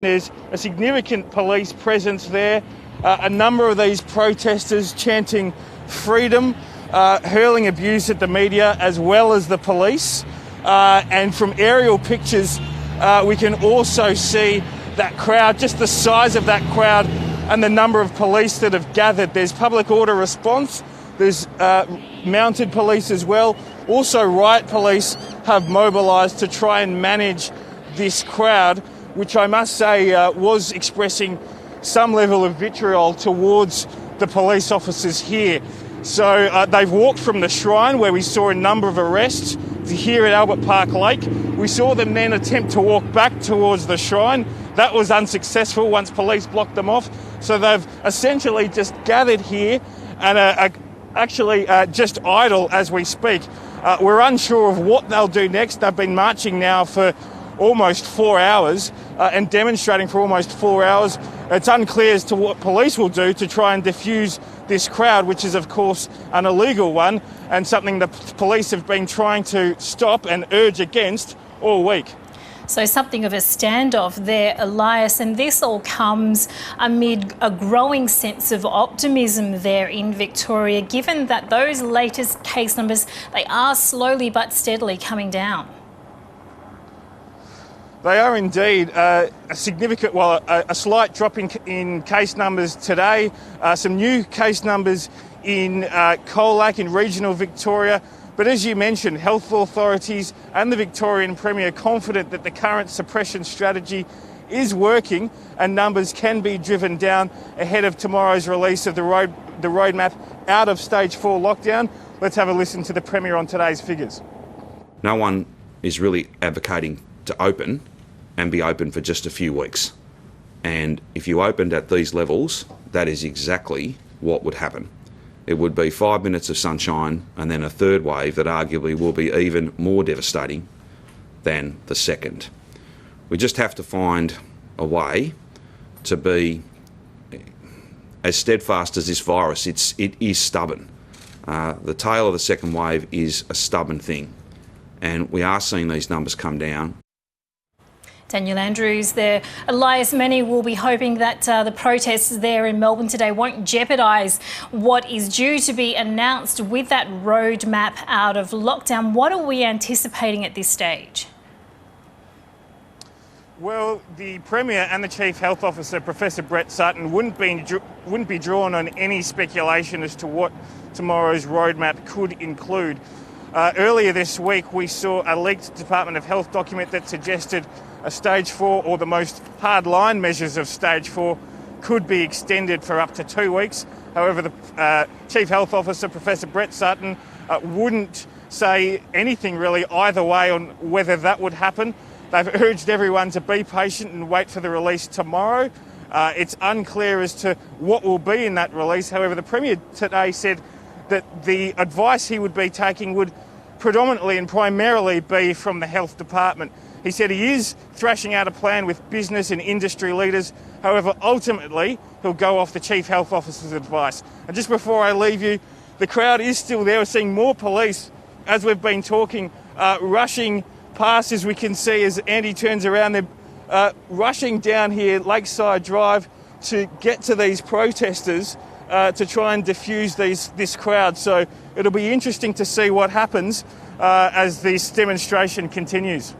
There's a significant police presence there. A number of these protesters chanting freedom, hurling abuse at the media as well as the police. And from aerial pictures, we can also see that crowd, just the size of that crowd and the number of police that have gathered. There's public order response, there's mounted police as well. Also riot police have mobilised to try and manage this crowd, which I must say was expressing some level of vitriol towards the police officers here. So they've walked from the Shrine, where we saw a number of arrests, to here at Albert Park Lake. We saw them then attempt to walk back towards the Shrine. That was unsuccessful once police blocked them off. So they've essentially just gathered here and are actually just idle as we speak. We're unsure of what they'll do next. They've been marching now for almost 4 hours and demonstrating for almost 4 hours. It's unclear as to what police will do to try and diffuse this crowd, which is of course an illegal one and something the police have been trying to stop and urge against all week. So something of a standoff there, Elias, and this all comes amid a growing sense of optimism there in Victoria, given that those latest case numbers, they are slowly but steadily coming down. They are indeed a significant, a slight drop in case numbers today. Some new case numbers in Colac in regional Victoria. But as you mentioned, health authorities and the Victorian Premier are confident that the current suppression strategy is working and numbers can be driven down ahead of tomorrow's release of the roadmap out of stage 4 lockdown. Let's have a listen to the Premier on today's figures. No one is really advocating to open and be open for just a few weeks. And if you opened at these levels, that is exactly what would happen. It would be 5 minutes of sunshine and then a third wave that arguably will be even more devastating than the second. We just have to find a way to be as steadfast as this virus. It is stubborn. The tail of the second wave is a stubborn thing, and we are seeing these numbers come down. Daniel Andrews there. Elias, many will be hoping that the protests there in Melbourne today won't jeopardise what is due to be announced with that roadmap out of lockdown. What are we anticipating at this stage? Well, the Premier and the Chief Health Officer, Professor Brett Sutton, wouldn't be drawn on any speculation as to what tomorrow's roadmap could include. Earlier this week, we saw a leaked Department of Health document that suggested a stage 4 or the most hard-line measures of stage 4 could be extended for up to 2 weeks. However, the Chief Health Officer, Professor Brett Sutton, wouldn't say anything really either way on whether that would happen. They've urged everyone to be patient and wait for the release tomorrow. It's unclear as to what will be in that release. However, the Premier today said that the advice he would be taking would predominantly and primarily be from the Health Department. He said he is thrashing out a plan with business and industry leaders. However, ultimately, he'll go off the Chief Health Officer's advice. And just before I leave you, the crowd is still there. We're seeing more police, as we've been talking, rushing past, as we can see as Andy turns around. They're rushing down here, Lakeside Drive, to get to these protesters to try and diffuse this crowd. So it'll be interesting to see what happens as this demonstration continues.